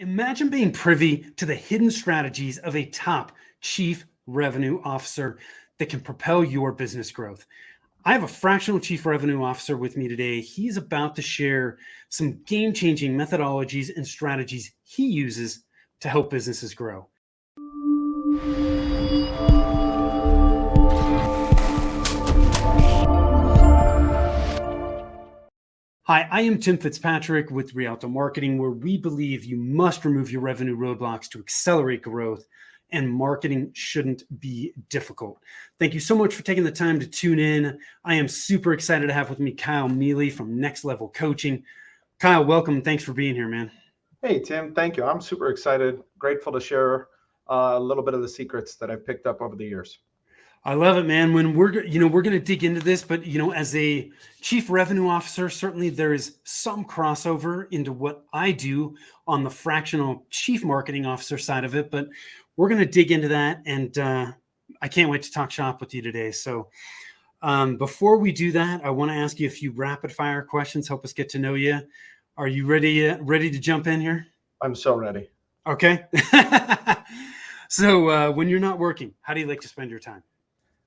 Imagine being privy to the hidden strategies of a top chief revenue officer that can propel your business growth. I have a fractional chief revenue officer with me today. He's about to share some game changing methodologies and strategies he uses to help businesses grow. Hi, I am Tim Fitzpatrick with Rialto Marketing, where we believe you must remove your revenue roadblocks to accelerate growth, and marketing shouldn't be difficult. Thank you so much for taking the time to tune in. I am super excited to have with me Kyle Mealy from Next Level Coaching. Kyle, welcome. Thanks for being here, man. Hey, Tim. Thank you. I'm super excited, grateful to share a little bit of the secrets that I've picked up over the years. I love it, man. When we're going to dig into this, but as a chief revenue officer, certainly there is some crossover into what I do on the fractional chief marketing officer side of it, but we're going to dig into that. And I can't wait to talk shop with you today. So before we do that, I want to ask you a few rapid fire questions, help us get to know you. Are you ready to jump in here? I'm so ready. Okay. So when you're not working, how do you like to spend your time?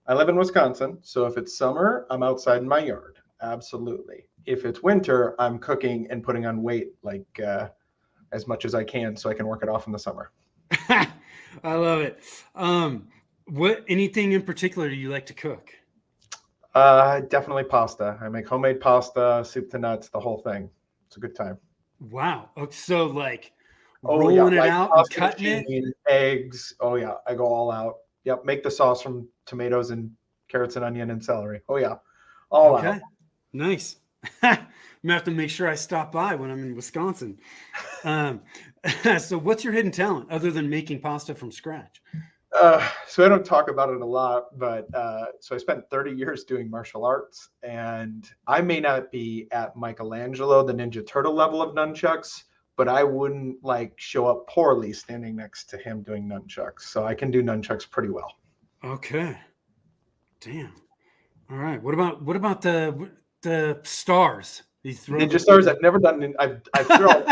I live in Wisconsin, so if it's summer, I'm outside in my yard. Absolutely. If it's winter, I'm cooking and putting on weight as much as I can so I can work it off in the summer. I love it. Anything in particular do you like to cook? Definitely pasta. I make homemade pasta, soup to nuts, the whole thing. It's a good time. Wow. So like rolling it out and cutting it? Eggs. Oh yeah, I go all out. Yep, make the sauce from tomatoes and carrots and onion and celery. Oh yeah, all out. Nice. I'm gonna have to make sure I stop by when I'm in Wisconsin. So what's your hidden talent other than making pasta from scratch? So I don't talk about it a lot, but so I spent 30 years doing martial arts, and I may not be at Michelangelo, the Ninja Turtle level of nunchucks, but I wouldn't show up poorly standing next to him doing nunchucks. So I can do nunchucks pretty well. Okay. Damn. All right. What about the stars? Ninja stars. I've never done. I've thrown.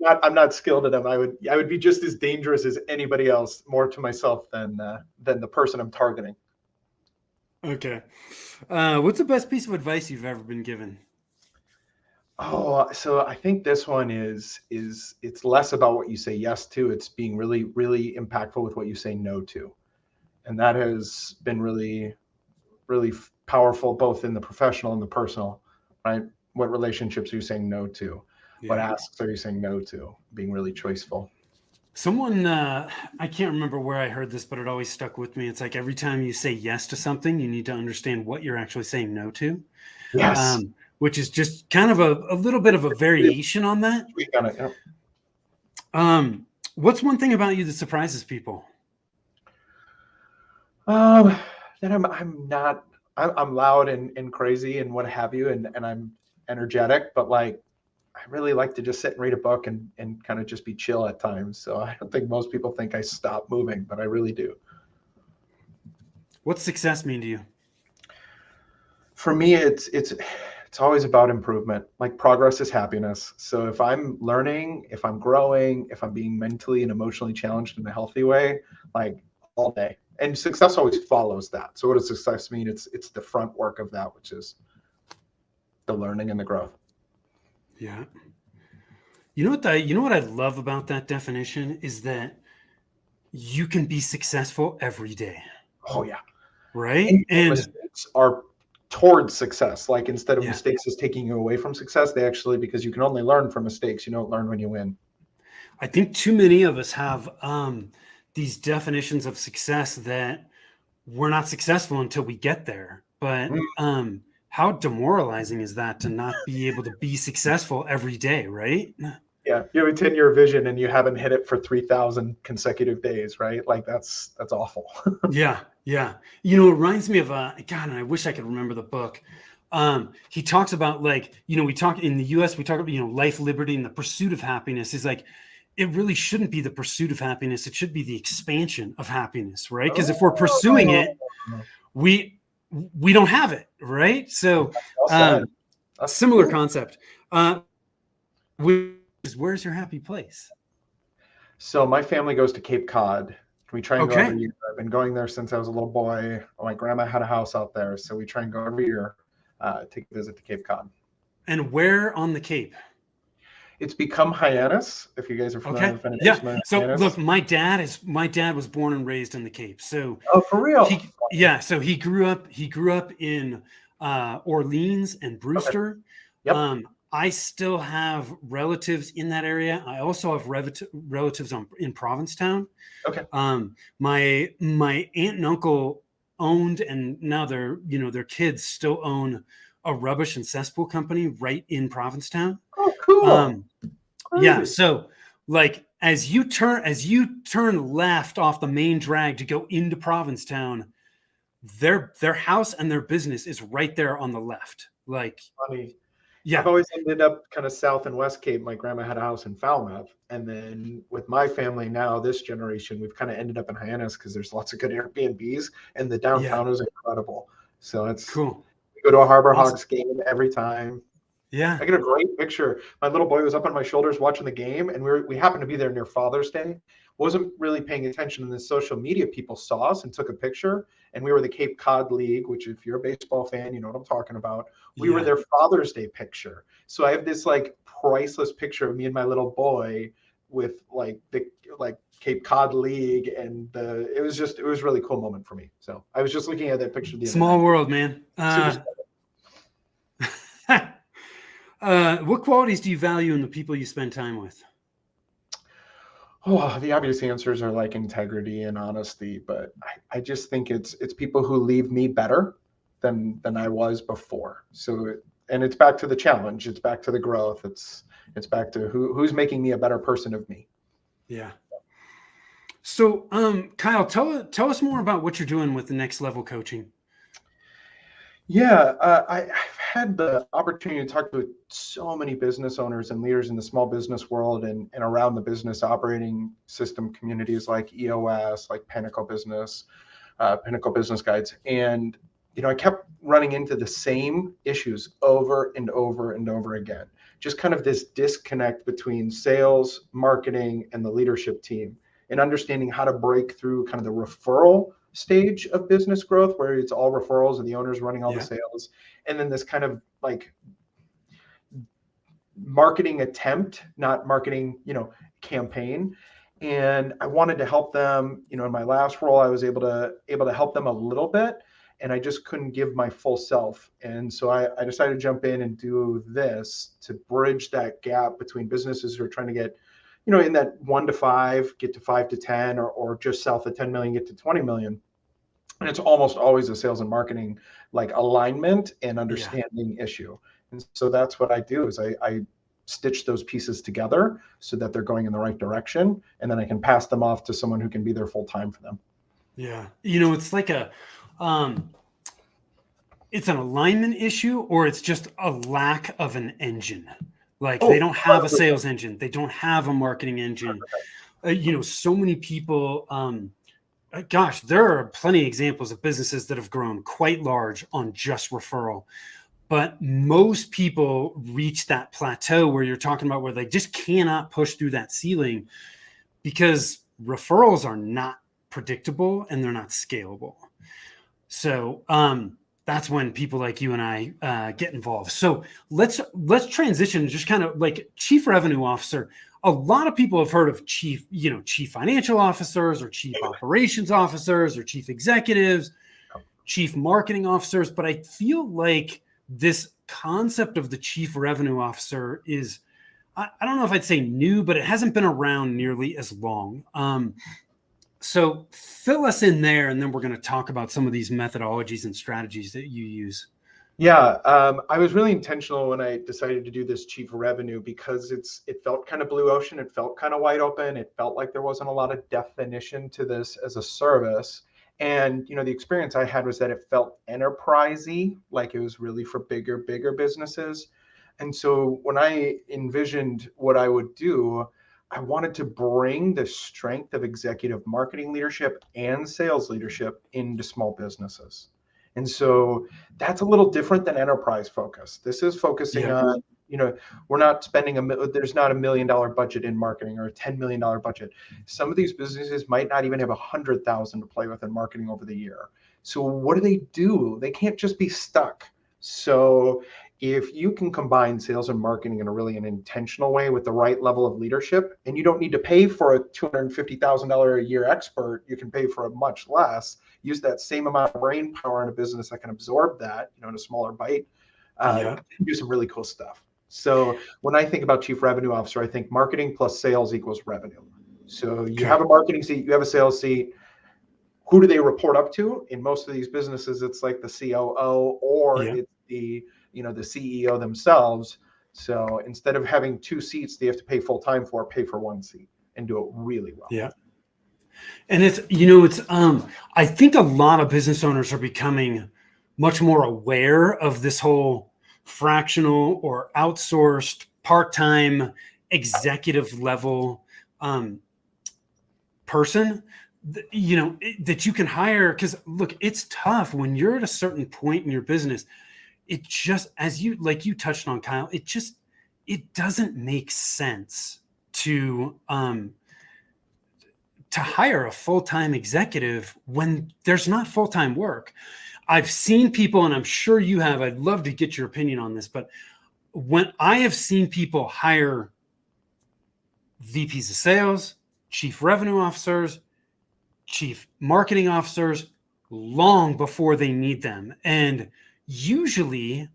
I'm not skilled at them. I would be just as dangerous as anybody else, more to myself than the person I'm targeting. Okay. What's the best piece of advice you've ever been given? Oh, so I think this one is it's less about what you say yes to. It's being really, really impactful with what you say no to. And that has been really, really powerful, both in the professional and the personal, right? What relationships are you saying no to? Yeah. What asks are you saying no to? Being really choiceful. Someone, I can't remember where I heard this, but it always stuck with me. It's like every time you say yes to something, you need to understand what you're actually saying no to. Yes. Which is just kind of a little bit of a variation on that. We got it. Yep. What's one thing about you that surprises people? That I'm loud and crazy and what have you, and I'm energetic, but I really like to just sit and read a book and kind of just be chill at times. So I don't think most people think I stop moving, but I really do. What's success mean to you? For me, it's always about improvement. Progress is happiness. So if I'm learning, if I'm growing, if I'm being mentally and emotionally challenged in a healthy way, all day. And success always follows that. So what does success mean? It's the front work of that, which is the learning and the growth. Yeah. You know what I love about that definition is that you can be successful every day. Oh yeah. Right. And mistakes are towards success. Instead of mistakes is taking you away from success, they actually, because you can only learn from mistakes. You don't learn when you win. I think too many of us have these definitions of success that we're not successful until we get there. But how demoralizing is that to not be able to be successful every day, right? Yeah, you have a 10-year vision and you haven't hit it for 3,000 consecutive days, right? That's awful. Yeah. It reminds me of God, and I wish I could remember the book. He talks about we talk in the US, we talk about, life, liberty, and the pursuit of happiness is it really shouldn't be the pursuit of happiness. It should be the expansion of happiness, right? Because if we're pursuing it, we don't have it, right? So a similar concept. Where's your happy place? So my family goes to Cape Cod. We try and go Okay. every year. I've been going there since I was a little boy. My grandma had a house out there, so we try and go every year to visit the Cape Cod. And where on the Cape? It's become Hyannis. If you guys are familiar, Okay. if anybody's Yeah. familiar with So look, Hyannis. my dad was born and raised in the Cape. So Oh, for real? so he grew up in Orleans and Okay. Brewster. Yep. I still have relatives in that area. I also have relatives in Provincetown. Okay. My aunt and uncle owned, and now their kids still own a rubbish and cesspool company right in Provincetown. Oh, cool. Um, yeah, Crazy. so like as you turn left off the main drag to go into Provincetown, their house and their business is right there on the left. Like, Funny. I've yeah, always ended up kind of South and West Cape. My grandma had a house in Falmouth. And then with my family now, this generation, we've kind of ended up in Hyannis because there's lots of good Airbnbs and the yeah, downtown is incredible. So cool, we go to a Harbor awesome, Hawks game every time. yeah, I get a great picture. My little boy was up on my shoulders watching the game, and we happened to be there near Father's Day. Wasn't really paying attention, and the social media people saw us and took a picture. And we were the Cape Cod League, which if you're a baseball fan, you know what I'm talking about. We were yeah. their Father's Day picture. So I have this like priceless picture of me and my little boy with like the like Cape Cod League, and it was really cool moment for me. So I was just looking at that picture the other Small night. world, man. Super. What qualities do you value in the people you spend time with? Oh, the obvious answers are like integrity and honesty, but I just think it's people who leave me better than I was before. So and it's back to the challenge, it's back to the growth, it's back to who's making me a better person of me. Yeah. So, Kyle, tell us more about what you're doing with the next level coaching. Yeah, I've had the opportunity to talk to so many business owners and leaders in the small business world and around the business operating system communities like EOS, like Pinnacle Business Guides. And, I kept running into the same issues over and over and over again. Just kind of this disconnect between sales, marketing, and the leadership team, and understanding how to break through kind of the referral stage of business growth where it's all referrals and the owner's running all the Yeah. sales. And then this kind of like marketing attempt, not marketing, campaign. And I wanted to help them, in my last role, I was able to help them a little bit, and I just couldn't give my full self. And so I decided to jump in and do this to bridge that gap between businesses who are trying to get, in that 1 to 5, get to 5 to 10, or just south of 10 million, get to 20 million. And it's almost always a sales and marketing like alignment and Yeah. understanding issue. And so that's what I do is I stitch those pieces together so that they're going in the right direction, and then I can pass them off to someone who can be there full time for them. Yeah. It's like um, it's an alignment issue, or it's just a lack of an engine. Like they Oh, don't have a sales engine. They don't have a marketing engine. So many people, gosh, there are plenty of examples of businesses that have grown quite large on just referral. But most people reach that plateau where you're talking about where they just cannot push through that ceiling because referrals are not predictable and they're not scalable. So that's when people like you and I get involved. So let's transition, just kind of like chief revenue officer. A lot of people have heard of chief financial officers or chief operations officers or chief executives, chief marketing officers. But I feel like this concept of the chief revenue officer is, I don't know if I'd say new, but it hasn't been around nearly as long. So fill us in there, and then we're going to talk about some of these methodologies and strategies that you use. Yeah, I was really intentional when I decided to do this chief revenue because it felt kind of blue ocean. It felt kind of wide open. It felt like there wasn't a lot of definition to this as a service. And the experience I had was that it felt enterprisey, like it was really for bigger businesses. And so when I envisioned what I would do, I wanted to bring the strength of executive marketing leadership and sales leadership into small businesses. And so that's a little different than enterprise focus. This is focusing Yeah. on we're not spending there's not $1 million budget in marketing or a $10 million budget. Some of these businesses might not even have 100,000 to play with in marketing over the year. So what do? They can't just be stuck. So if you can combine sales and marketing in an intentional way with the right level of leadership, and you don't need to pay for a $250,000 a year expert, you can pay for a much less. Use that same amount of brain power in a business that can absorb that, in a smaller bite. Do some really cool stuff. So when I think about chief revenue officer, I think marketing plus sales equals revenue. So you have a marketing seat, you have a sales seat. Who do they report up to? In most of these businesses, it's like the COO or it's the CEO themselves. So instead of having two seats, they have to pay full time pay for one seat and do it really well. Yeah. And it's I think a lot of business owners are becoming much more aware of this whole fractional or outsourced part-time executive level person, that you can hire. Because look, it's tough when you're at a certain point in your business. It just, as you touched on, Kyle, it doesn't make sense to hire a full-time executive when there's not full-time work. I've seen people, and I'm sure you have, I'd love to get your opinion on this, but when I have seen people hire VPs of sales, chief revenue officers, chief marketing officers, long before they need them. And usually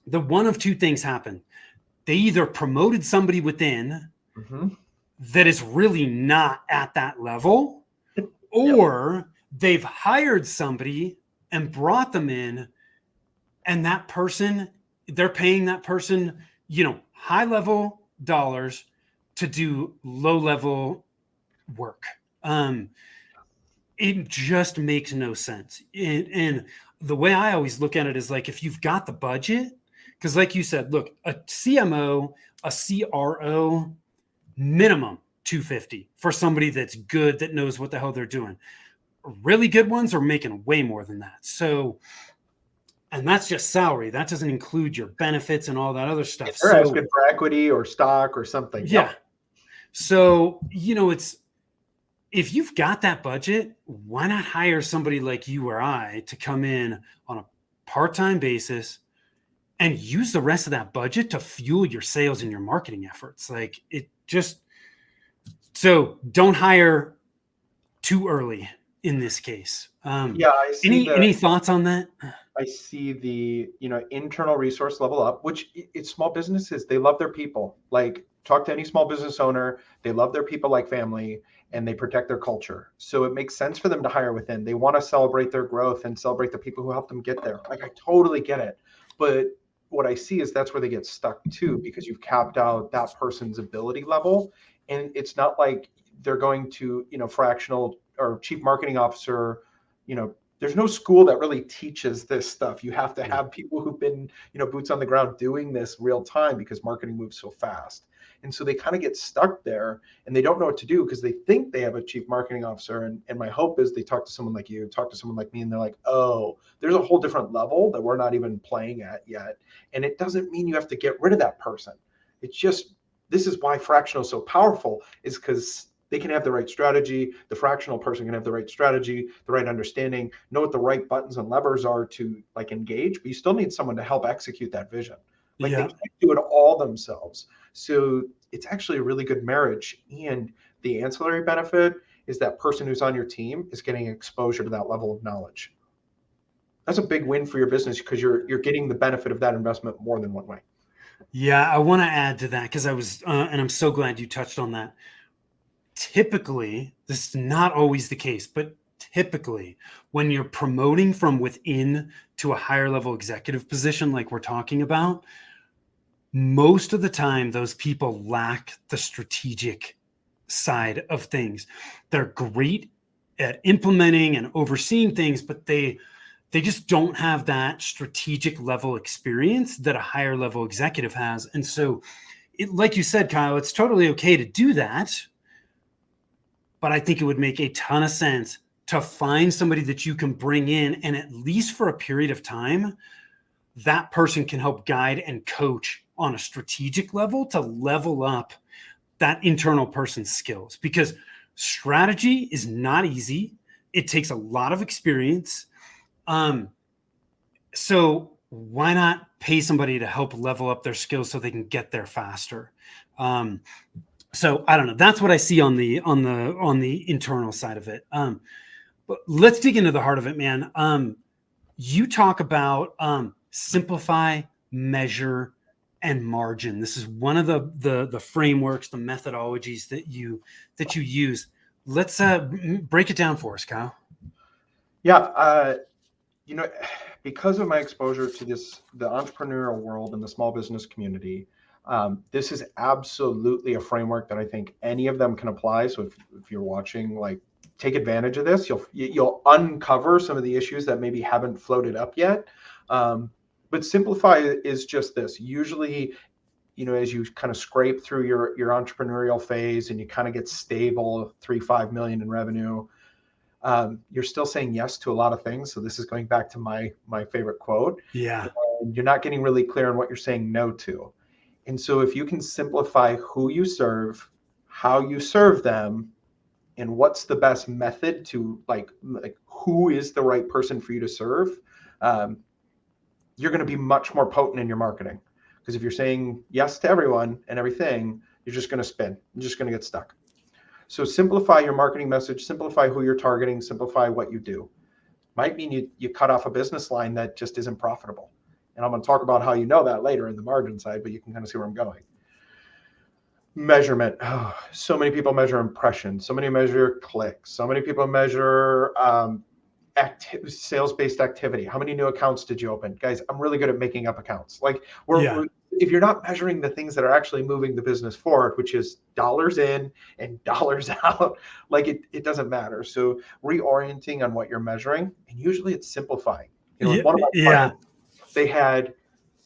the one of two things happen. They either promoted somebody within that is really not at that level, or they've hired somebody and brought them in, and that person, they're paying that person, high level dollars to do low level work. It just makes no sense. And the way I always look at it is like, if you've got the budget, because like you said, look, a CMO, a CRO, minimum $250 for somebody that's good, that knows what the hell they're doing. Really good ones are making way more than that. So, and that's just salary. That doesn't include your benefits and all that other stuff. Or it's good for equity or stock or something. Yeah. Yep. So, if you've got that budget, why not hire somebody like you or I to come in on a part-time basis and use the rest of that budget to fuel your sales and your marketing efforts? So don't hire too early in this case. I see any thoughts on that? I see the, internal resource level up, which it's small businesses. They love their people. Like, talk to any small business owner. They love their people like family, and they protect their culture. So it makes sense for them to hire within. They want to celebrate their growth and celebrate the people who helped them get there. Like, I totally get it. But what I see is that's where they get stuck too, because you've capped out that person's ability level. And it's not like they're going to, fractional or chief marketing officer, there's no school that really teaches this stuff. You have to have people who've been, boots on the ground doing this real time, because marketing moves so fast. And so they kind of get stuck there, and they don't know what to do because they think they have a chief marketing officer. And my hope is they talk to someone like you, talk to someone like me, and they're like, oh, there's a whole different level that we're not even playing at yet. And it doesn't mean you have to get rid of that person. It's just, this is why fractional is so powerful, is because they can have the right strategy. The fractional person can have the right strategy, the right understanding, know what the right buttons and levers are to engage, but you still need someone to help execute that vision. They can't do it all themselves. So it's actually a really good marriage. And the ancillary benefit is that person who's on your team is getting exposure to that level of knowledge. That's a big win for your business, because you're getting the benefit of that investment more than one way. Yeah, I want to add to that, because I was, and I'm so glad you touched on that. Typically, this is not always the case, but typically when you're promoting from within to a higher level executive position, like we're talking about, most of the time, those people lack the strategic side of things. They're great at implementing and overseeing things, but they just don't have that strategic level experience that a higher level executive has. And so, like you said, Kyle, it's totally okay to do that. But I think it would make a ton of sense to find somebody that you can bring in, and at least for a period of time, that person can help guide and coach on a strategic level to level up that internal person's skills, because strategy is not easy. It takes a lot of experience. So why not pay somebody to help level up their skills so they can get there faster? So I don't know. That's what I see on the internal side of it. But let's dig into the heart of it, man. You talk about simplify, measure, and margin. This is one of the frameworks, the methodologies that you use. Let's break it down for us, Kyle. Yeah, because of my exposure to the entrepreneurial world and the small business community, this is absolutely a framework that I think any of them can apply. So if you're watching, like, take advantage of this. You'll uncover some of the issues that maybe haven't floated up yet. But simplify is just this. Usually, as you kind of scrape through your entrepreneurial phase and you kind of get stable, 3-5 million in revenue, you're still saying yes to a lot of things. So this is going back to my favorite quote. Yeah. And you're not getting really clear on what you're saying no to. And so if you can simplify who you serve, how you serve them, and what's the best method to like who is the right person for you to serve, you're going to be much more potent in your marketing. Because if you're saying yes to everyone and everything, you're just going to spin. You're just going to get stuck. So simplify your marketing message, simplify who you're targeting, simplify what you do. Might mean you cut off a business line that just isn't profitable. And I'm going to talk about how you know that later in the margin side, but you can kind of see where I'm going. Measurement. Oh, so many people measure impressions. So many measure clicks. So many people measure sales-based activity. How many new accounts did you open? Guys, I'm really good at making up accounts. Like if you're not measuring the things that are actually moving the business forward, which is dollars in and dollars out, like it doesn't matter. So reorienting on what you're measuring, and usually it's simplifying. One of my clients, they had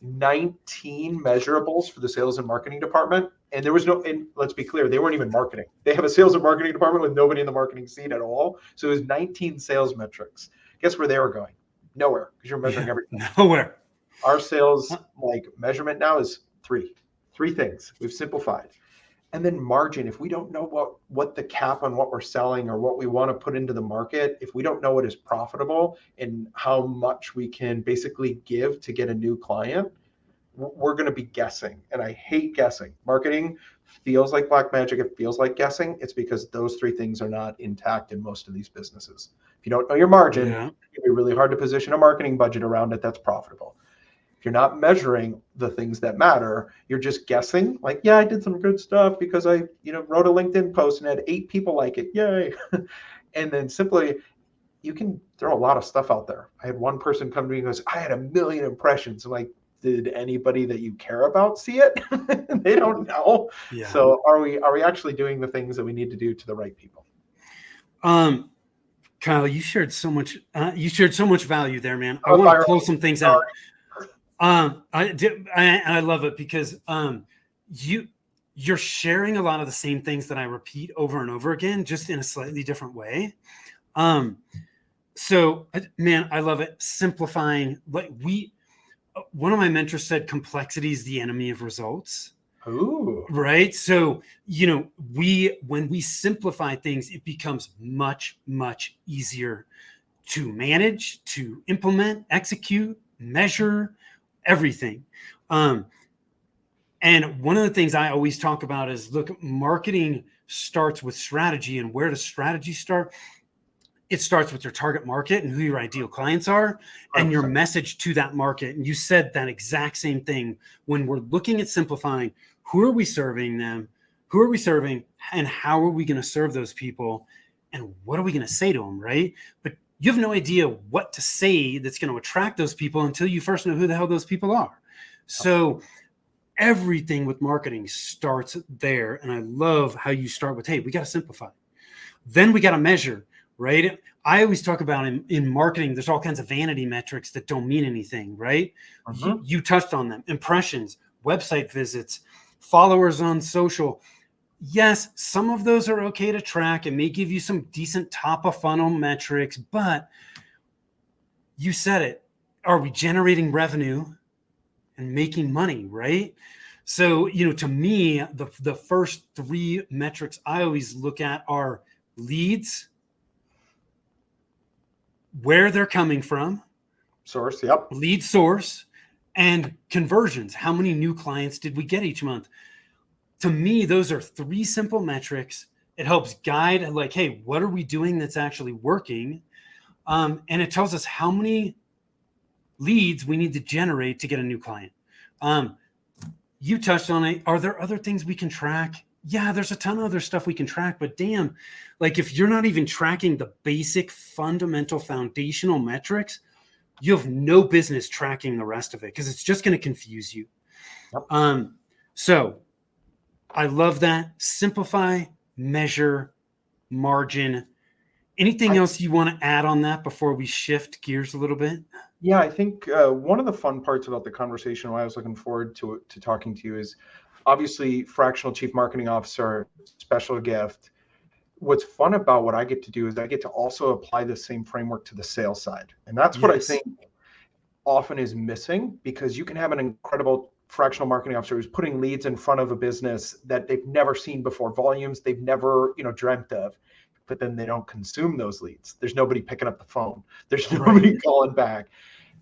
19 measurables for the sales and marketing department. And there was and let's be clear, they weren't even marketing. They have a sales and marketing department with nobody in the marketing seat at all. So it was 19 sales metrics. Guess where they were going? Nowhere, because you're measuring everything. Nowhere. Our sales measurement now is three things. We've simplified. And then margin, if we don't know what the cap on what we're selling or what we want to put into the market, if we don't know what is profitable and how much we can basically give to get a new client, we're going to be guessing. And I hate guessing. Marketing feels like black magic. It feels like guessing. It's because those three things are not intact in most of these businesses. If you don't know your margin, it'll be really hard to position a marketing budget around it that's profitable. If you're not measuring the things that matter, you're just guessing. Like, yeah, I did some good stuff because I, wrote a LinkedIn post and had 8 people like it. Yay. And then simply, you can throw a lot of stuff out there. I had one person come to me and goes, I had 1 million impressions. I'm like, did anybody that you care about see it? They don't know. Yeah. So are we actually doing the things that we need to do to the right people? Kyle, you shared so much. You shared so much value there, man. I want to pull some things out. I love it because you're sharing a lot of the same things that I repeat over and over again, just in a slightly different way. So, man, I love it. Simplifying. One of my mentors said, complexity is the enemy of results. Ooh. Right. So, when we simplify things, it becomes much, much easier to manage, to implement, execute, measure, everything. And one of the things I always talk about is, look, marketing starts with strategy. And where does strategy start? It starts with your target market and who your ideal clients are and your message to that market. And you said that exact same thing. When we're looking at simplifying, who are we serving them? Who are we serving? And how are we going to serve those people? And what are we going to say to them, right? But you have no idea what to say that's going to attract those people until you first know who the hell those people are. So everything with marketing starts there. And I love how you start with, hey, we got to simplify. Then we got to measure. Right. I always talk about in marketing, there's all kinds of vanity metrics that don't mean anything. Right. Mm-hmm. You touched on them. Impressions, website visits, followers on social. Yes, some of those are okay to track. It may give you some decent top of funnel metrics, but you said it. Are we generating revenue and making money? Right. So, to me, the first three metrics I always look at are leads, where they're coming from, Source. Yep. lead source, and conversions. How many new clients did we get each month? To me, those are three simple metrics. It helps guide, like, hey, what are we doing that's actually working? And it tells us how many leads we need to generate to get a new client. You touched on it. Are there other things we can track? Yeah, there's a ton of other stuff we can track, but damn, like if you're not even tracking the basic fundamental foundational metrics, you have no business tracking the rest of it because it's just going to confuse you. Yep. So I love that. Simplify, measure, margin. Anything else you want to add on that before we shift gears a little bit? Yeah, I think one of the fun parts about the conversation, why I was looking forward to talking to you, is obviously Fractional Chief Marketing Officer, special gift. What's fun about what I get to do is I get to also apply the same framework to the sales side. And that's what I Yes. think often is missing, because you can have an incredible fractional marketing officer who's putting leads in front of a business that they've never seen before, volumes they've never, dreamt of, but then they don't consume those leads. There's nobody picking up the phone. There's nobody calling back.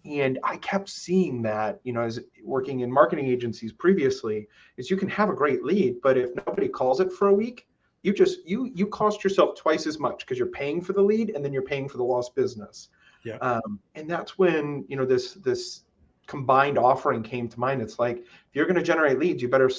And I kept seeing that, as working in marketing agencies previously, is you can have a great lead, but if nobody calls it for a week, you cost yourself twice as much because you're paying for the lead and then you're paying for the lost business. Yeah. And that's when, this combined offering came to mind. It's like, if you're going to generate leads, you better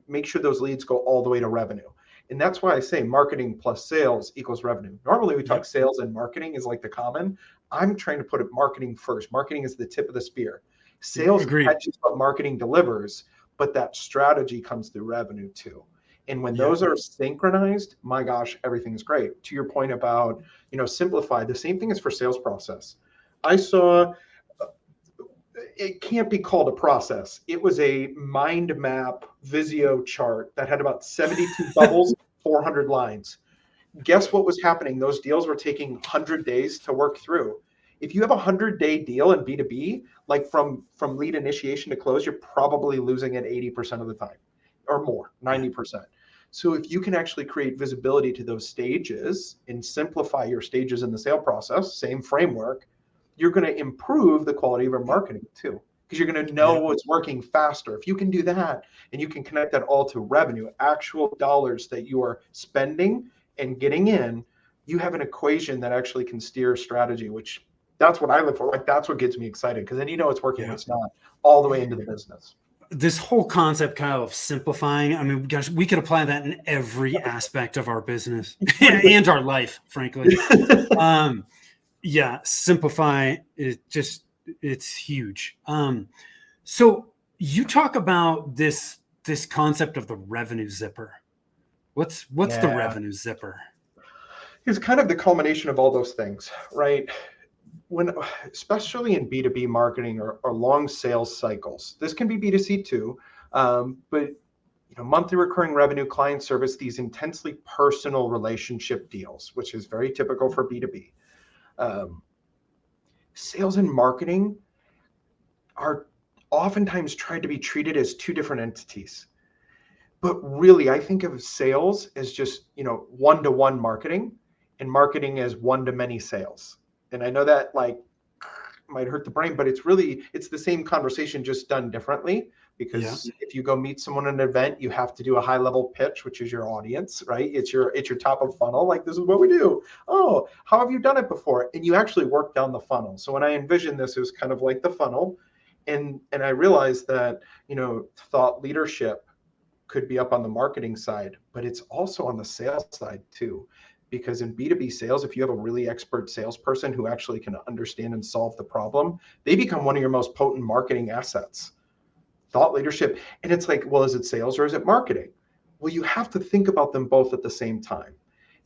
make sure those leads go all the way to revenue. And that's why I say marketing plus sales equals revenue. Normally we talk sales and marketing is like the common. I'm trying to put it marketing first. Marketing is the tip of the spear. Sales catches what marketing delivers, but that strategy comes through revenue too. And when those are synchronized, my gosh, everything's great. To your point about, simplify, the same thing is for sales process. I saw, it can't be called a process. It was a mind map Visio chart that had about 72 bubbles, 400 lines. Guess what was happening? Those deals were taking 100 days to work through. If you have a 100-day deal in B2B, like from lead initiation to close, you're probably losing it 80% of the time or more, 90%. So if you can actually create visibility to those stages and simplify your stages in the sale process, same framework, you're going to improve the quality of your marketing too, because you're going to know what's working faster. If you can do that and you can connect that all to revenue, actual dollars that you are spending and getting in, you have an equation that actually can steer strategy, which that's what I look for. Like, that's what gets me excited, because then it's working, it's not, all the way into the business. This whole concept, Kyle, of simplifying, I mean, gosh, we could apply that in every aspect of our business and our life, frankly. Simplify is it's huge. So you talk about this concept of the revenue zipper. What's the revenue zipper? It's kind of the culmination of all those things, right? When, especially in B2B marketing or long sales cycles, this can be B2C too, but monthly recurring revenue, client service, these intensely personal relationship deals, which is very typical for B2B. Sales and marketing are oftentimes tried to be treated as two different entities. But really, I think of sales as just, one-to-one marketing, and marketing as one-to-many sales. And I know that might hurt the brain, but it's the same conversation, just done differently. Because if you go meet someone at an event, you have to do a high level pitch, which is your audience, right? It's your top of funnel. Like, this is what we do. Oh, how have you done it before? And you actually work down the funnel. So when I envisioned this, it was kind of like the funnel. And I realized that, thought leadership could be up on the marketing side, but it's also on the sales side too. Because in B2B sales, if you have a really expert salesperson who actually can understand and solve the problem, they become one of your most potent marketing assets. Thought leadership. And it's like, well, is it sales or is it marketing? Well, you have to think about them both at the same time.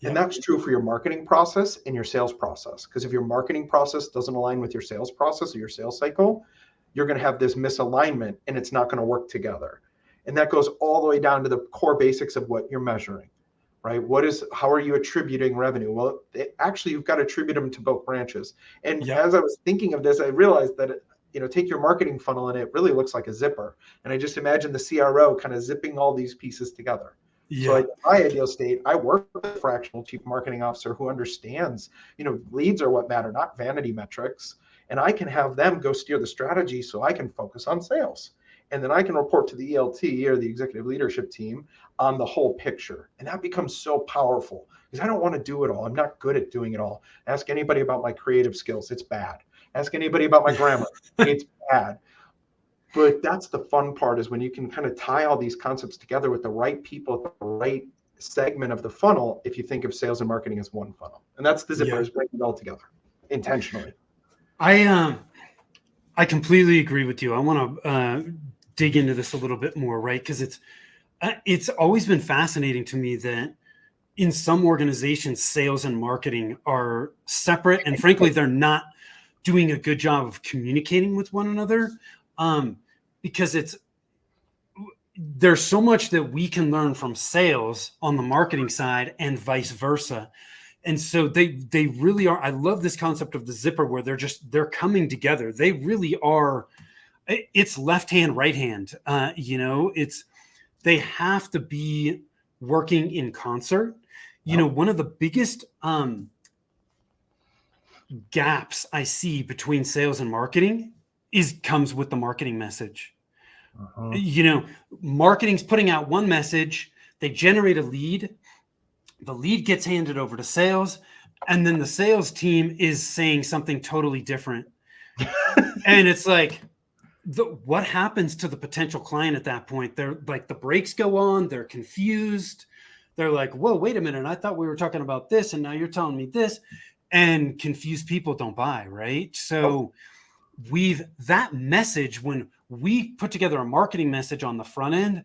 And that's true for your marketing process and your sales process. Because if your marketing process doesn't align with your sales process or your sales cycle, you're going to have this misalignment and it's not going to work together. And that goes all the way down to the core basics of what you're measuring, right? How are you attributing revenue? Well, actually, you've got to attribute them to both branches. And as I was thinking of this, I realized that take your marketing funnel and it really looks like a zipper. And I just imagine the CRO kind of zipping all these pieces together. So Yeah. in my ideal state, I work with a fractional chief marketing officer who understands, leads are what matter, not vanity metrics. And I can have them go steer the strategy so I can focus on sales. And then I can report to the ELT or the executive leadership team on the whole picture. And that becomes so powerful because I don't want to do it all. I'm not good at doing it all. Ask anybody about my creative skills. It's bad. Ask anybody about my grammar. It's bad. But that's the fun part, is when you can kind of tie all these concepts together with the right people at the right segment of the funnel, if you think of sales and marketing as one funnel. And that's the zipper, is bringing it all together intentionally. I completely agree with you. I want to dig into this a little bit more, right? Because it's always been fascinating to me that in some organizations, sales and marketing are separate, and frankly, they're not doing a good job of communicating with one another, because there's so much that we can learn from sales on the marketing side and vice versa. And so they really are. I love this concept of the zipper where they're coming together. They really are. It's left hand, right hand. They have to be working in concert. One of the biggest gaps I see between sales and marketing comes with the marketing message. Marketing's putting out one message, they generate a lead, the lead gets handed over to sales, and then the sales team is saying something totally different. And it's like, what happens to the potential client at that point? They're like, the brakes go on, they're confused. They're like, whoa, wait a minute. I thought we were talking about this, and now you're telling me this. And confused people don't buy, right? So that message, when we put together a marketing message on the front end,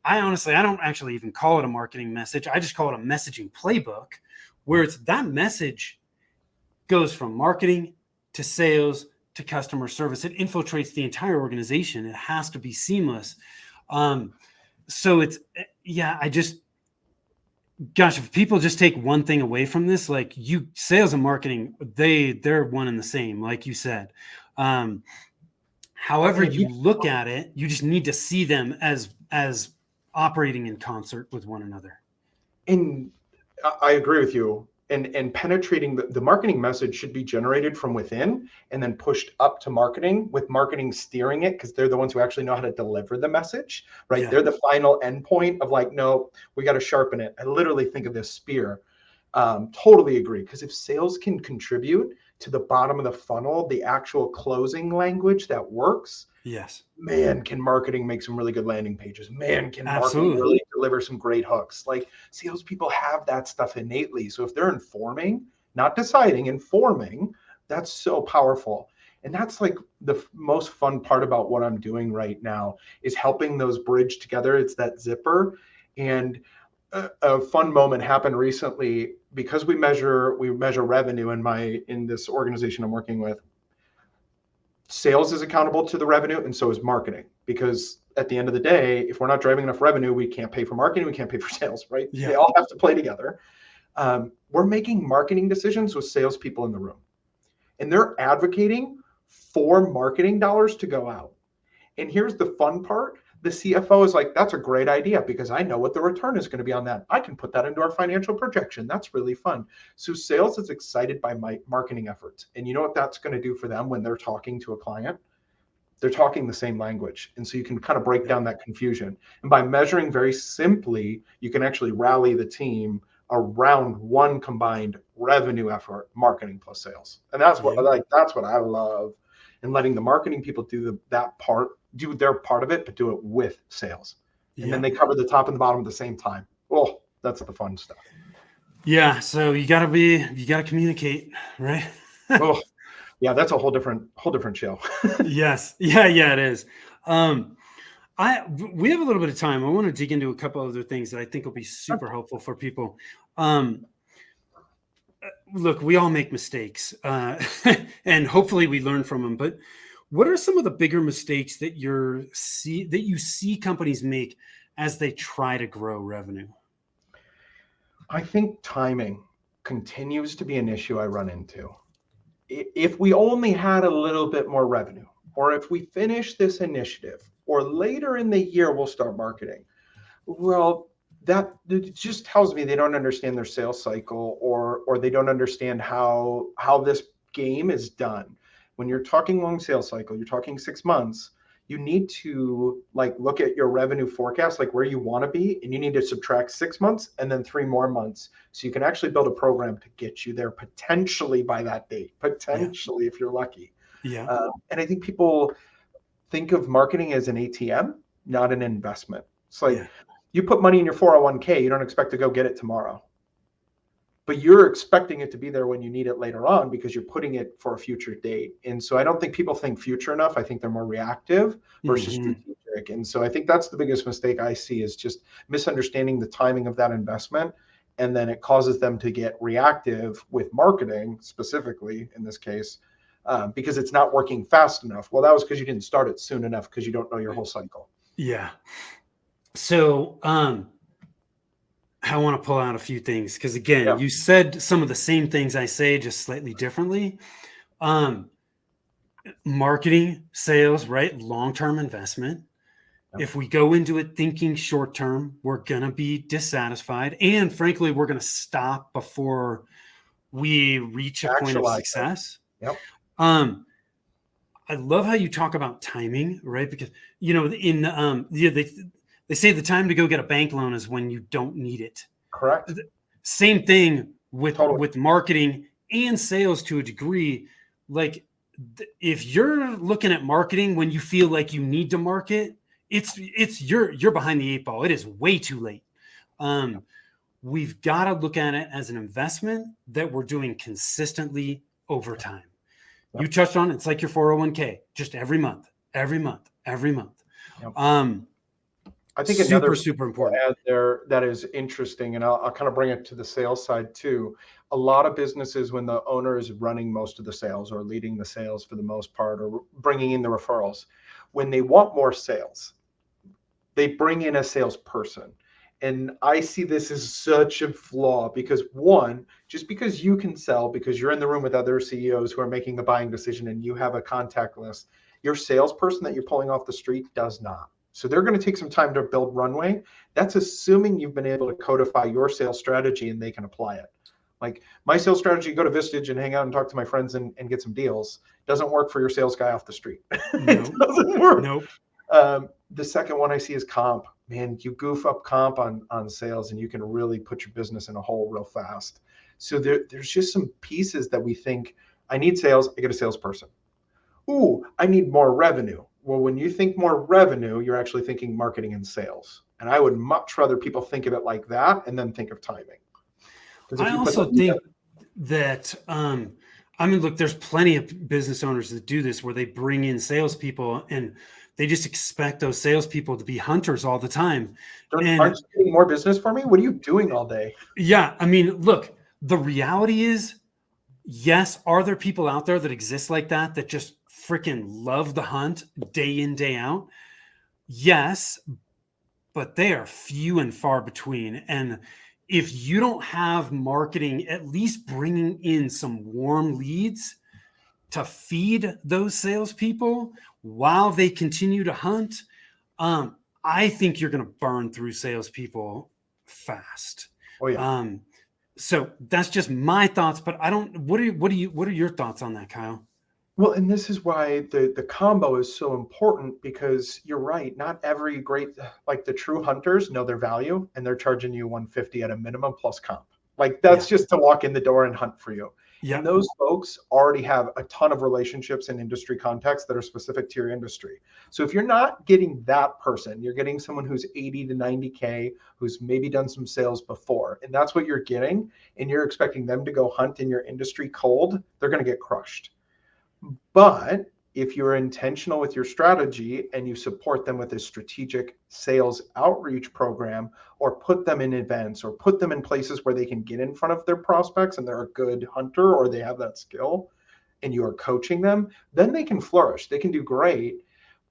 I don't actually even call it a marketing message. I just call it a messaging playbook, where it's that message goes from marketing to sales to customer service. It infiltrates the entire organization. It has to be seamless. So if people just take one thing away from this, like sales and marketing, they're one and the same, like you said. However you look at it, you just need to see them as operating in concert with one another. And I agree with you. And penetrating the marketing message should be generated from within and then pushed up to marketing, with marketing steering it, because they're the ones who actually know how to deliver the message, right? Yeah. They're the final endpoint of like, no, we got to sharpen it. I literally think of this spear. Totally agree. Because if sales can contribute to the bottom of the funnel, the actual closing language that works, yes, man, can marketing make some really good landing pages? Man, can marketing really deliver some great hooks? Like, salespeople have that stuff innately. So if they're informing, not deciding, informing, that's so powerful. And that's like the most fun part about what I'm doing right now, is helping those bridge together. It's that zipper. And a fun moment happened recently, because we measure revenue in this organization I'm working with. Sales is accountable to the revenue, and so is marketing, because at the end of the day, if we're not driving enough revenue, we can't pay for marketing, we can't pay for sales, right? Yeah. They all have to play together. We're making marketing decisions with salespeople in the room, and they're advocating for marketing dollars to go out. And here's the fun part. The CFO is like, that's a great idea, because I know what the return is going to be on that. I can put that into our financial projection. That's really fun. So sales is excited by my marketing efforts. And you know what that's going to do for them when they're talking to a client? They're talking the same language. And so you can kind of break down that confusion. And by measuring very simply, you can actually rally the team around one combined revenue effort, marketing plus sales. And that's what I love. And letting the marketing people do their part of it, but do it with sales. And then they cover the top and the bottom at the same time. Oh, that's the fun stuff. Yeah. So you gotta communicate, right? Oh, yeah, that's a whole different show. Yes. Yeah, it is. We have a little bit of time. I want to dig into a couple other things that I think will be super helpful for people. Look, we all make mistakes, and hopefully we learn from them. But what are some of the bigger mistakes that you see companies make as they try to grow revenue? I think timing continues to be an issue I run into. if we only had a little bit more revenue, or if we finish this initiative, or later in the year we'll start marketing. Well, that it just tells me they don't understand their sales cycle, or they don't understand how this game is done. When you're talking long sales cycle, you're talking 6 months, you need to like look at your revenue forecast, like where you want to be, and you need to subtract 6 months and then 3 more months, so you can actually build a program to get you there potentially by that date, Yeah. potentially if you're lucky. Yeah. And I think people think of marketing as an ATM, not an investment. It's like Yeah. you put money in your 401k, you don't expect to go get it tomorrow, but you're expecting it to be there when you need it later on because you're putting it for a future date. And so I don't think people think future enough. I think they're more reactive versus Hmm. strategic. And so I think that's the biggest mistake I see, is just misunderstanding the timing of that investment. And then it causes them to get reactive with marketing, specifically in this case, because it's not working fast enough. Well, that was because you didn't start it soon enough, because you don't know your whole cycle. Yeah. So, I want to pull out a few things because, again, Yeah, you said some of the same things I say, just slightly differently. Um, Marketing, sales, right? Long-term investment. yeah. If we go into it thinking short term, we're going to be dissatisfied. And frankly, we're going to stop before we reach a point of Actualize it. success. Yep. Um, I love how you talk about timing, right? Because, in they say the time to go get a bank loan is when you don't need it. Correct. Same thing Totally. with marketing and sales to a degree. Like, if you're looking at marketing when you feel like you need to market, you're behind the eight ball. It is way too late. We've got to look at it as an investment that we're doing consistently over time. Yep. You touched on it. It's like your 401k, just every month, every month, every month. Yep. I think another Super important. add there that is interesting, and I'll kind of bring it to the sales side too. A lot of businesses, when the owner is running most of the sales or leading the sales for the most part, or bringing in the referrals, when they want more sales, they bring in a salesperson. And I see this as such a flaw, because one, just because you can sell, because you're in the room with other CEOs who are making the buying decision and you have a contact list, your salesperson that you're pulling off the street does not. So they're going to take some time to build runway. That's assuming you've been able to codify your sales strategy and they can apply it. Like my sales strategy, go to Vistage and hang out and talk to my friends and get some deals, doesn't work for your sales guy off the street. No, it doesn't work. nope. The second one I see is comp. Man, you goof up comp on sales and you can really put your business in a hole real fast. So there's just some pieces that we think, I need sales, I get a salesperson. Ooh, I need more revenue. Well, when you think more revenue, you're actually thinking marketing and sales. And I would much rather people think of it like that and then think of timing. I also think that, look, there's plenty of business owners that do this where they bring in salespeople and they just expect those salespeople to be hunters all the time. Aren't you getting more business for me? What are you doing all day? Yeah. Look, the reality is, yes, are there people out there that exist like that just freaking love the hunt day in, day out? Yes, but they are few and far between. And if you don't have marketing at least bringing in some warm leads to feed those salespeople while they continue to hunt, I think you're going to burn through salespeople fast. Oh yeah. So that's just my thoughts, but I don't. What are your thoughts on that, Kyle? Well, and this is why the combo is so important, because you're right. Not every like the true hunters know their value, and they're charging you 150 at a minimum plus comp. Like that's just to walk in the door and hunt for you. Yeah. And those folks already have a ton of relationships in industry contexts that are specific to your industry. So if you're not getting that person, you're getting someone who's 80 to 90K, who's maybe done some sales before, and that's what you're getting, and you're expecting them to go hunt in your industry cold, they're going to get crushed. But if you're intentional with your strategy and you support them with a strategic sales outreach program, or put them in events, or put them in places where they can get in front of their prospects and they're a good hunter or they have that skill, and you are coaching them, then they can flourish. They can do great.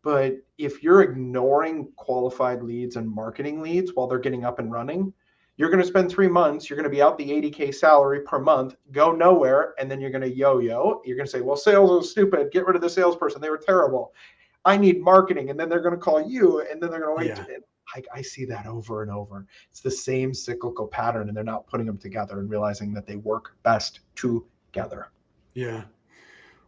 But if you're ignoring qualified leads and marketing leads while they're getting up and running, You're going to spend 3 months, you're going to be out the 80K salary per month, go nowhere, and then you're going to yo-yo. You're going to say, well, sales was stupid. Get rid of the salesperson. They were terrible. I need marketing. And then they're going to call you, and then they're going to wait. Yeah. I see that over and over. It's the same cyclical pattern, and they're not putting them together and realizing that they work best together. Yeah.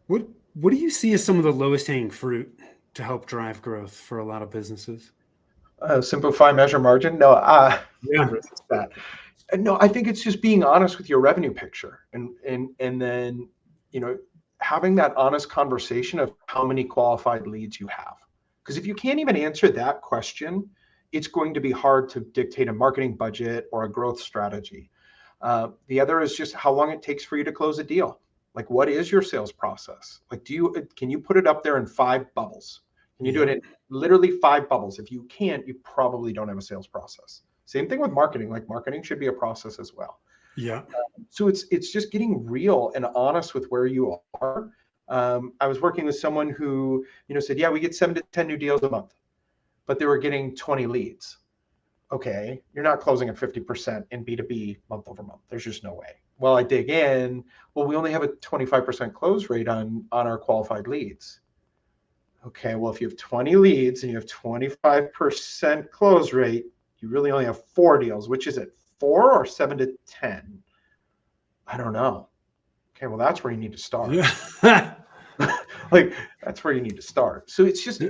What do you see as some of the lowest hanging fruit to help drive growth for a lot of businesses? Simplify, measure, margin. No, Yeah. resist that. No, I think it's just being honest with your revenue picture, and then having that honest conversation of how many qualified leads you have. Because if you can't even answer that question, it's going to be hard to dictate a marketing budget or a growth strategy. The other is just how long it takes for you to close a deal. Like, what is your sales process? Like, can you put it up there in 5 bubbles? Can you do it in literally 5 bubbles? If you can't, you probably don't have a sales process. Same thing with marketing. Like, marketing should be a process as well. Yeah. So it's just getting real and honest with where you are. I was working with someone who said, yeah, we get 7 to 10 new deals a month, but they were getting 20 leads. Okay, you're not closing at 50% in B2B month over month. There's just no way. Well, I dig in. Well, we only have a 25% close rate on our qualified leads. Okay, well, if you have 20 leads and you have 25% close rate, you really only have 4 deals. Which is it, 4 or 7 to 10? I don't know. Okay, well, that's where you need to start. Yeah. Like, that's where you need to start. So it's just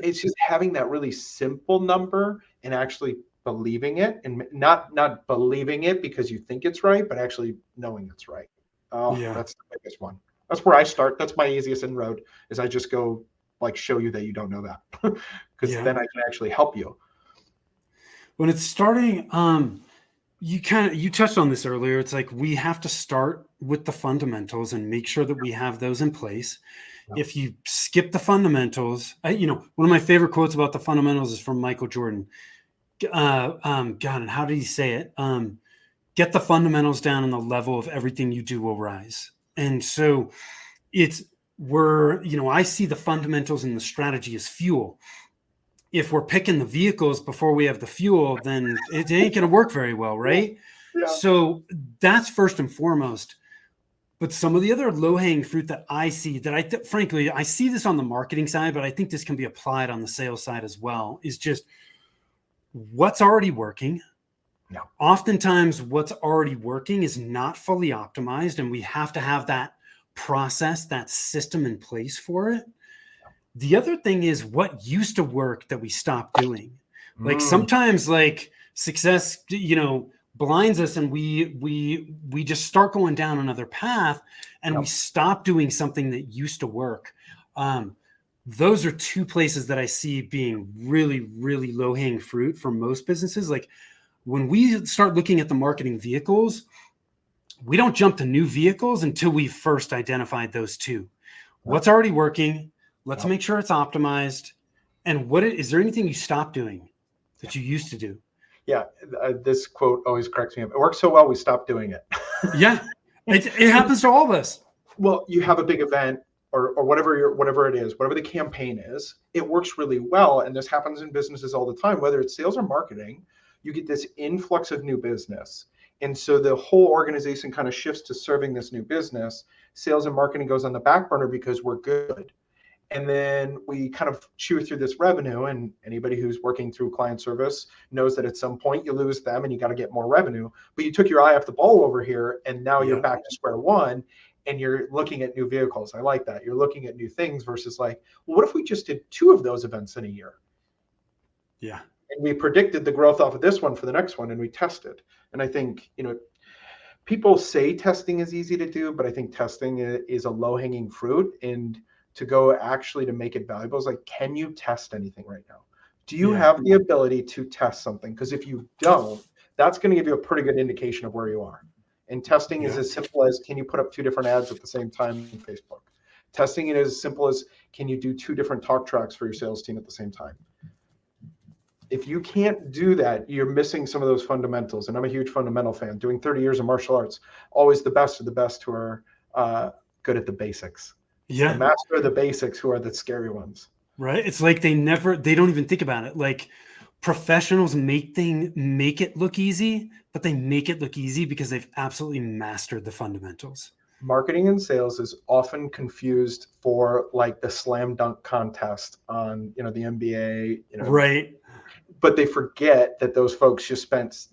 having that really simple number and actually believing it, and not believing it because you think it's right, but actually knowing it's right. Oh, Yeah. That's the biggest one. That's where I start. That's my easiest inroad, is I just go like show you that you don't know that, because then I can actually help you. When it's starting, you touched on this earlier. It's like we have to start with the fundamentals and make sure that we have those in place. Yeah. If you skip the fundamentals, one of my favorite quotes about the fundamentals is from Michael Jordan. God, and how did he say it? Get the fundamentals down, and the level of everything you do will rise. And so I see the fundamentals and the strategy as fuel. If we're picking the vehicles before we have the fuel, then it ain't going to work very well, right? Yeah. So that's first and foremost. But some of the other low-hanging fruit that I see, that frankly, I see this on the marketing side, but I think this can be applied on the sales side as well, is just what's already working. Yeah. Oftentimes what's already working is not fully optimized, and we have to have that process, that system in place for it. The other thing is what used to work that we stopped doing. Like sometimes like success, blinds us, and we just start going down another path, and we stop doing something that used to work. Those are 2 places that I see being really, really low hanging fruit for most businesses. Like when we start looking at the marketing vehicles, we don't jump to new vehicles until we've first identified those 2. What's already working? Let's make sure it's optimized. And is there anything you stopped doing that you used to do? Yeah, this quote always cracks me up. It works so well, we stopped doing it. Yeah, it happens to all of us. Well, you have a big event or whatever it is, whatever the campaign is, it works really well. And this happens in businesses all the time, whether it's sales or marketing. You get this influx of new business. And so the whole organization kind of shifts to serving this new business. Sales and marketing goes on the back burner because we're good. And then we kind of chew through this revenue, and anybody who's working through client service knows that at some point you lose them and you got to get more revenue. But you took your eye off the ball over here, and now you're back to square one, and you're looking at new vehicles. I like that. You're looking at new things versus like, well, what if we just did 2 of those events in a year? Yeah. And we predicted the growth off of this one for the next one, and we tested. And I think, people say testing is easy to do, but I think testing is a low-hanging fruit. And to go actually to make it valuable is like, can you test anything right now? Do you have the ability to test something? Because if you don't, that's going to give you a pretty good indication of where you are. And testing is as simple as, can you put up 2 different ads at the same time in Facebook? Testing it is as simple as, can you do 2 different talk tracks for your sales team at the same time? If you can't do that, you're missing some of those fundamentals. And I'm a huge fundamental fan. Doing 30 years of martial arts, always the best of the best who are good at the basics. Yeah. The master of the basics who are the scary ones. Right. It's like they don't even think about it. Like professionals make it look easy, but they make it look easy because they've absolutely mastered the fundamentals. Marketing and sales is often confused for like the slam dunk contest on, the NBA, Right. but they forget that those folks just spent,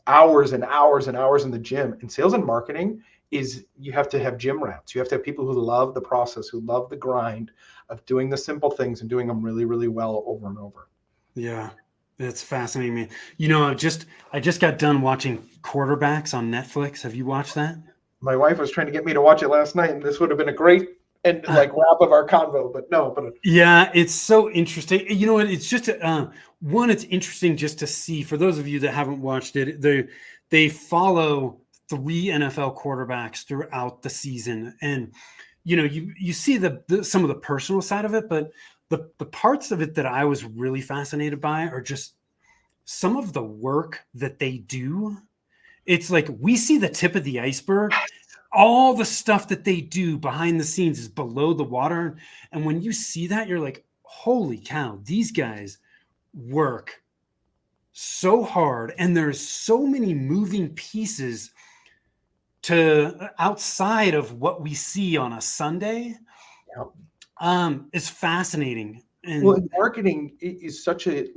hours and hours and hours in the gym. And sales and marketing is, you have to have gym rats. You have to have people who love the process, who love the grind of doing the simple things and doing them really, really well over and over. Yeah. It's fascinating, man. I just got done watching Quarterbacks on Netflix. Have you watched that? My wife was trying to get me to watch it last night, and this would have been a great wrap of our convo, but no. Yeah, it's so interesting. You know what? It's just it's interesting just to see, for those of you that haven't watched it, they follow 3 NFL quarterbacks throughout the season, and you see some of the personal side of it, but the parts of it that I was really fascinated by are just some of the work that they do. It's like we see the tip of the iceberg. All the stuff that they do behind the scenes is below the water. And when you see that, you're like, holy cow, these guys work so hard. And there's so many moving pieces to outside of what we see on a Sunday. Yep. It's fascinating. And well, marketing is such a,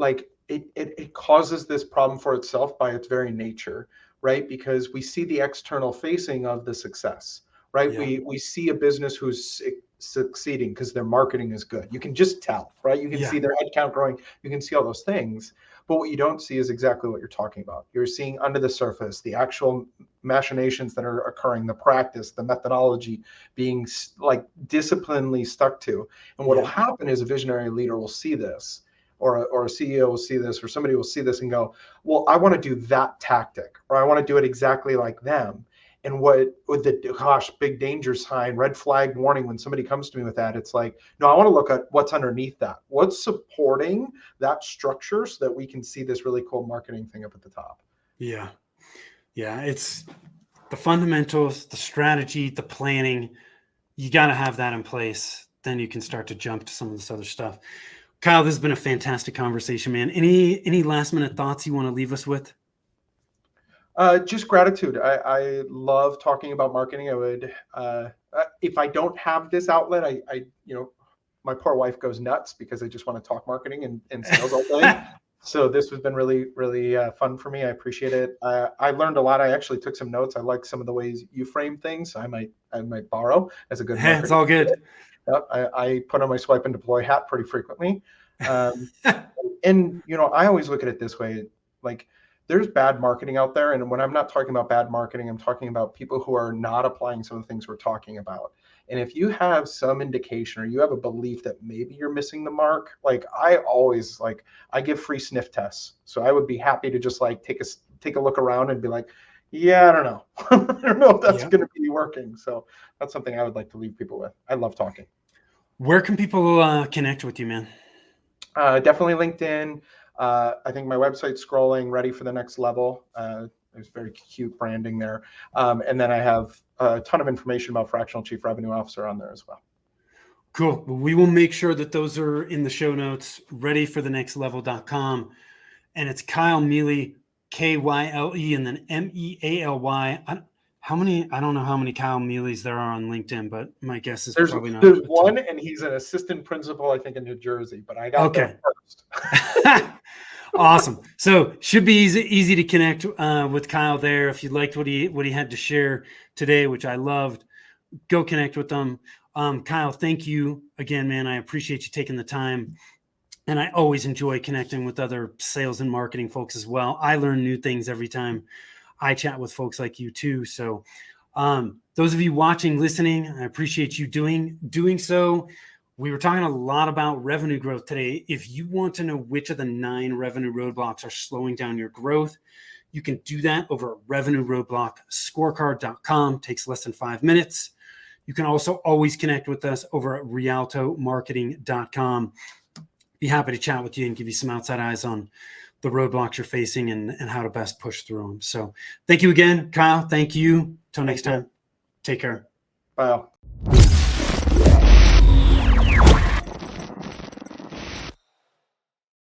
it causes this problem for itself by its very nature, right? Because we see the external facing of the success, right? Yeah. We see a business who's succeeding because their marketing is good. You can just tell, right? You can see their headcount growing. You can see all those things. But what you don't see is exactly what you're talking about. You're seeing under the surface, the actual machinations that are occurring, the practice, the methodology being like disciplinedly stuck to. And what will happen is a visionary leader will see this, or a CEO will see this, or somebody will see this and go, well, I want to do that tactic, or I want to do it exactly like them. And what with the big danger sign, red flag warning, when somebody comes to me with that, it's like, no, I want to look at what's underneath that. What's supporting that structure so that we can see this really cool marketing thing up at the top. Yeah. Yeah. It's the fundamentals, the strategy, the planning. You got to have that in place. Then you can start to jump to some of this other stuff. Kyle, this has been a fantastic conversation, man. Any last minute thoughts you want to leave us with? Just gratitude. I love talking about marketing. I would, if I don't have this outlet, I my poor wife goes nuts because I just want to talk marketing and sales all day. So this has been really, really fun for me. I appreciate it. I learned a lot. I actually took some notes. I like some of the ways you frame things. I might borrow as a good marketer. It's all good. Yep, I put on my swipe and deploy hat pretty frequently. And I always look at it this way, like, there's bad marketing out there. And when I'm not talking about bad marketing, I'm talking about people who are not applying some of the things we're talking about. And if you have some indication, or you have a belief that maybe you're missing the mark, like I give free sniff tests. So I would be happy to just take a look around and be like, yeah, I don't know. I don't know if that's going to be working. So that's something I would like to leave people with. I love talking. Where can people connect with you, man? Definitely LinkedIn. I think my website's scrolling, ready for the next level. There's very cute branding there. And then I have a ton of information about Fractional Chief Revenue Officer on there as well. Cool. Well, we will make sure that those are in the show notes, readyforthenextlevel.com. And it's Kyle Mealy, Kyle, and then Mealy. I don't know how many Kyle Mealys there are on LinkedIn, but my guess is probably not. There's one, and he's an assistant principal, I think, in New Jersey, but I got there first. Awesome. So should be easy to connect with Kyle there. If you liked what he had to share today, which I loved, go connect with them. Kyle, thank you again, man. I appreciate you taking the time. And I always enjoy connecting with other sales and marketing folks as well. I learn new things every time I chat with folks like you too. So those of you watching, listening, I appreciate you doing so. We were talking a lot about revenue growth today. If you want to know which of the 9 revenue roadblocks are slowing down your growth, you can do that over at revenueroadblockscorecard.com. Takes less than 5 minutes. You can also always connect with us over at rialtomarketing.com. Be happy to chat with you and give you some outside eyes on the roadblocks you're facing and how to best push through them. So thank you again, Kyle. Thank you. Till next time. Take care. Bye.